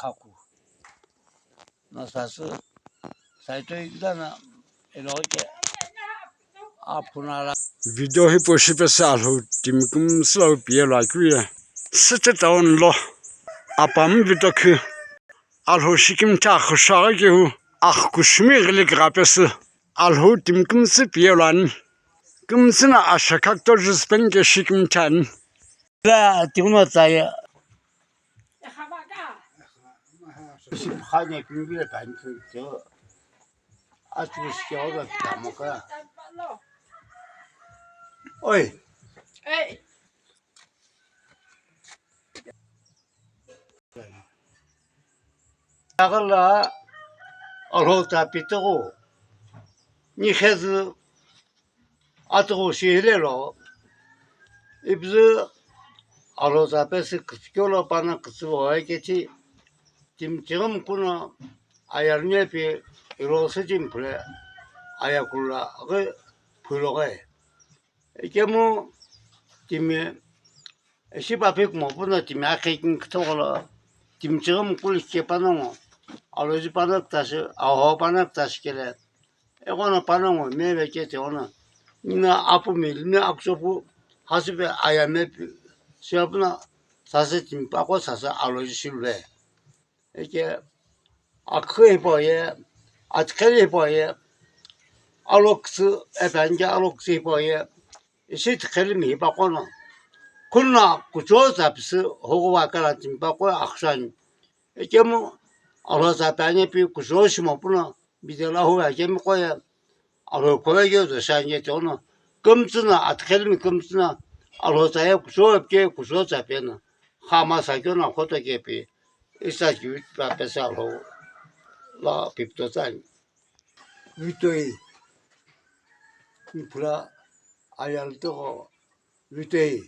갖고 나사서 사이트에다가 이렇게 아프나라 Video po si pesal ho tim kum slow pia la kuya. Sete taon lo. Apam video ku. Al ho shikim ta khosha ge hu. Akh kushmi glik rapes. Al ho tim kum se pia lan. Kum sina ashakak to jispen ge shikim tan. لا تقولنا تاي حاجة كبيرة كان جو أشوف شغلة كمكة أي أغلى الهوتا بيتغو نيخز أتغو شهللو إبز الهوتا بس كسكولو بانا كسبوا هيكتي 지금 그는 아야르네피 이로서진 그래 아야굴라 그 불러가 이게 뭐 지금 시바백 뭐 보나 지금 아케긴 그토로 지금 지금 꿀게 빠는 알로지 빠는 다시 아호 빠는 다시 그래 이거는 빠는 거 매매게 되오는 이나 아프미 이나 악소부 하스베 아야메 시합나 사실 지금 빠고 사서 알로지 실래 이게 akı boyu, atkeli boyu, aloksu efendi aloksu boyu, işi tkeli mi bakonu. Kunna kuçoğu zapsı hoğu vakaratın bakonu akşam. Ekemu aloksa beni bir kuçoğu şuma bunu bir de lahu ekemu koya alok koya gördü sen yeti onu. Kımsına atkeli mi kımsına aloksaya kuçoğu epke kuçoğu zapını. Hama sakına koto kepi. İstat gibi bapesi aloğu. La piptosan. Vitoi. Pula ayal to vitoi.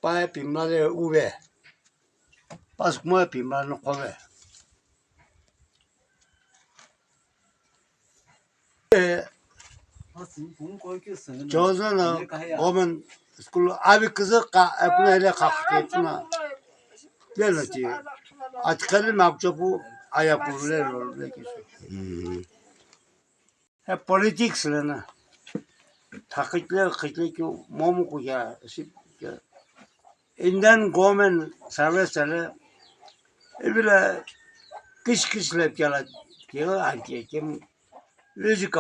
Pa pimale uve. Pas mo pimale kove. Jozana omen skulu abi kızı apne hele kalktı. Gelmedi. Atkalı makçobu ayakulular oldu ki. Hep politik sırana. Takıklar ki momu kuya. İnden gomen servisleri bile kış lep gela diyor anki kim lüzi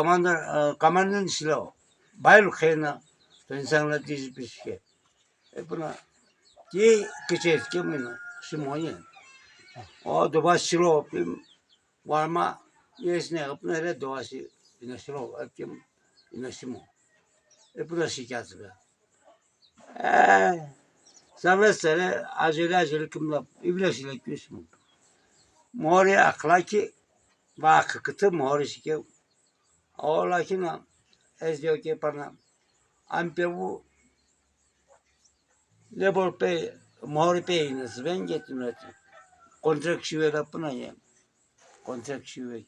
kamandan silo bayıl khena insanlar dizi pişke buna ki kıçes kimin simoye o doba silo pim varma yesne apnere doğası yine silo kim yine simo buna şikayet be servisleri acele kimla ibleşile küsmü Mori aklaki vakıkıtı mori şike oğlakina ezdiyor ki bana ampe bu labor pay mori pay nasıl ben getirmedim kontrak şive yapına ya kontrak şive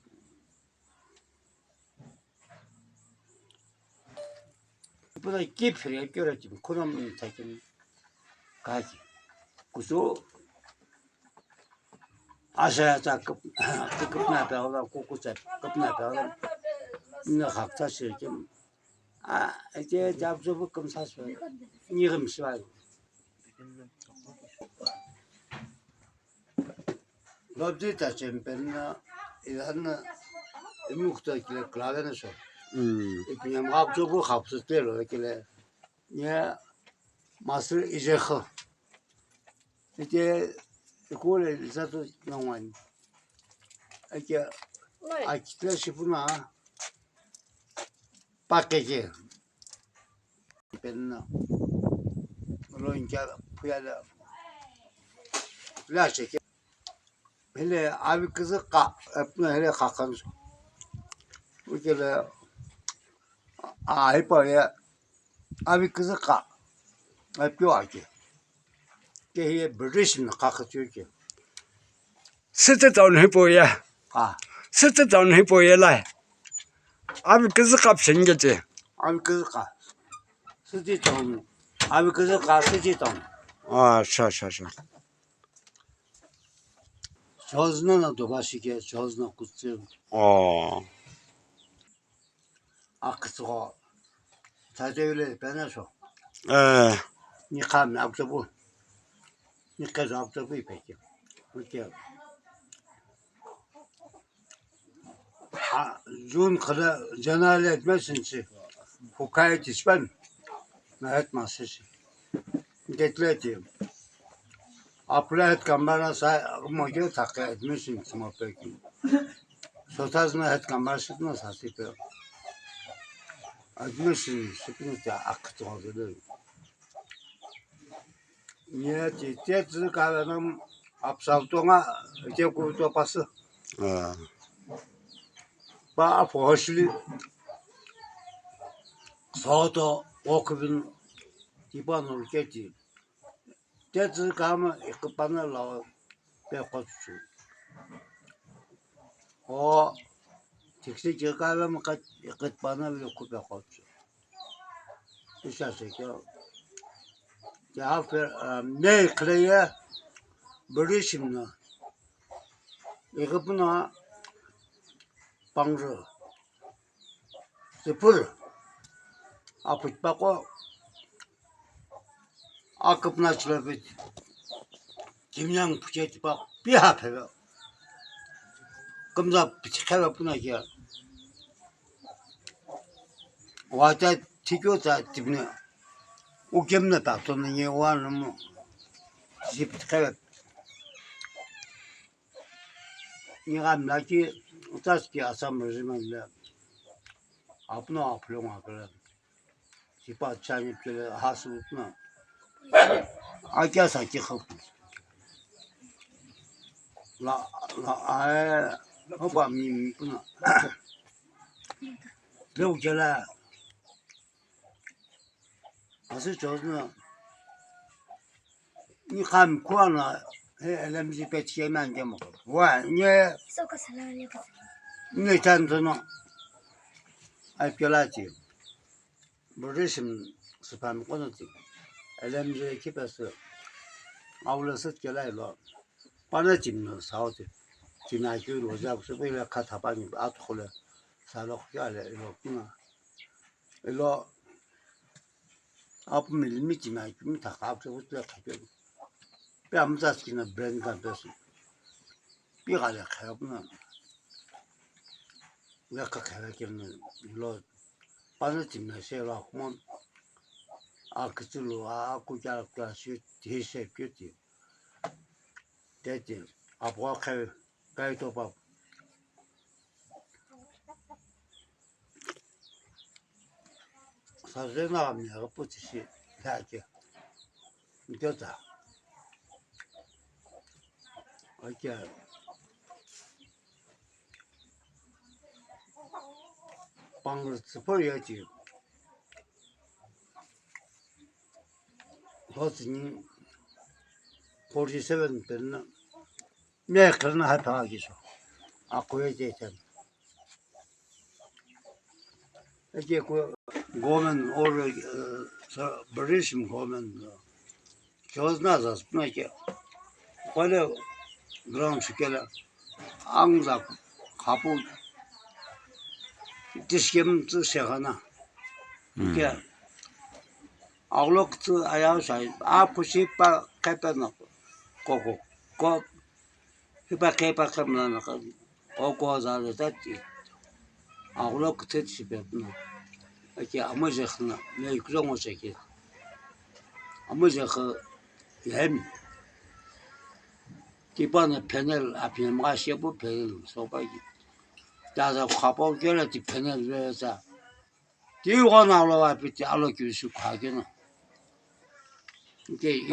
bu da kipre göretim kurum takim kaç kuzu aşağıya takıp ne yapıyorlar kokusa kapı ne yapıyorlar ne hakta şirkim diye yapacak bu kumsas var niye var Lobdi taşım benimle ilanla muhtaçlık klavene sor İpinem yapacak bu hapsız değil o kile niye masır icekh diye Kule zato nawan. Ake akitla şifuna paketi. Benna. Rolünce puyala. La çeke. Hele abi kızı hele kakan. Bu kele hep ya abi kızı hep yok ki. Ki British mi kakatıyor ki. Sete taon hipo ya. Sete taon hipo ya la. Abi kızı kapsın gece. Abi kızı Sete taon. Abi kızı sete taon. Şa. Çözüne de başıke, çözüne kutsuyor. 어, Akısı o. Sadece öyle bana şu. 에, Nikam yaptı bu. Nikam yaptı bu peki. Peki. Jun kıra cenale etmesin ki. Hukayet içmem. Mehmet masası. Getletiyorum. Aplet kambara say moge takı etmesin ki mo peki. Sotazma het kambar sıkma sası pe. Etmesin sıkma da akıtı oldu. Niye tiyatro kahvenin apsaltona öte kurtu pası. 어, Ba foşli soğudu okubun diban ülketi. Tiyatro kahve ikbana la be koçu. O teknik kahve mi kat ikbana bile kubbe koçu. İşte ki cevap ne kleye bölüşümle. İkbana 방주 스풀 아프지 빠고 아급나 치러비 김양 부채지 빠 비하페요 검사 비치카가 뿐이야 와자 티교자 집네 우겸나 다토는 예와는 뭐 집카가 니가 나기 우타스키 아sam르지만래 앞나 앞로가 그래 집아 차니들 하수나 아기야사키 하고 아에 오빠 미미구나 배우잖아 아주 좋으나 니감 구하나 엘람지 배치에만 게 먹어 와니 네 잔도는 알결하지 버르심 스팸 꺼놓지 엘람지 키베스 아울러서 결하일로 빠르짐는 사오지 지나기 로자부터 왜라 카타바니 아토콜레 살록야래 이렇구나 일로 아프 밀미지나 좀 다가부터 가게 뺨자스키나 브랜드가 됐어 삐가래 가야구나 내가 가야겠는 일로 빠르짐나 세라 홈 아크슬로 아쿠자르까시 대세피티 대지 아버가 가이도바 사제나가 뿌듯이 하게 이거다 어깨 방을 스포야지 도스니 포리세븐 때는 내 그런 하다하기죠 아고에 대해서 이제 그 고면 오르 버리심 고면 교즈나자스 나게 원래 그런 식으로 항상 가부 디스겜 쓰셔가나 이게 아울럭트 아야사이 아프시파 카페나 고고 고 히바 케파 카메나 고고자르 다티 아울럭트 치베나 이게 아무제khna 내 그런 거지 아무제크 렘 기반의 패널 앞에 마셔보 패널 소바기 다자 화보 결에 패널에서 뒤로 나올라 앞에 알로규스 과게는 이게 이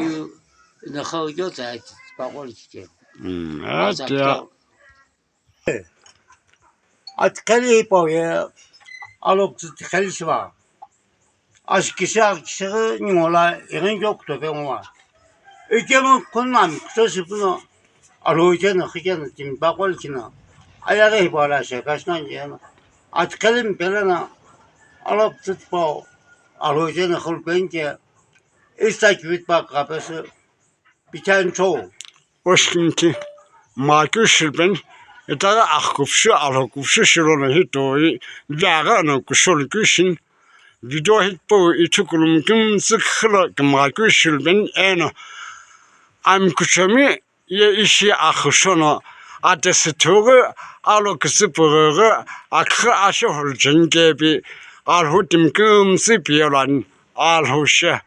허교 자 바골지게 아자, 아트칼이 보여 알로트 칼시바 아시키샤 키가 니올라 이런 적도 배우마 이게는困难 그래서 알로이제는 그게는 좀 바골지나 아야게 봐라 셔가스나 이제는 아트칼은 별나 알로트 보 알로이제는 헐벤게 İstek büyütmek kapısı biten çoğu. 오시kim치, Michael Shilben ita akupshu alhokupshu shirona hitoi yaga na kushol kushin video hitpo itukulum kim zikhla Michael Shilben ena am kuchami ye ishi akhushona atesitoge alo kusipurge akha ashol jengebi alhutim kum sipiran alhosha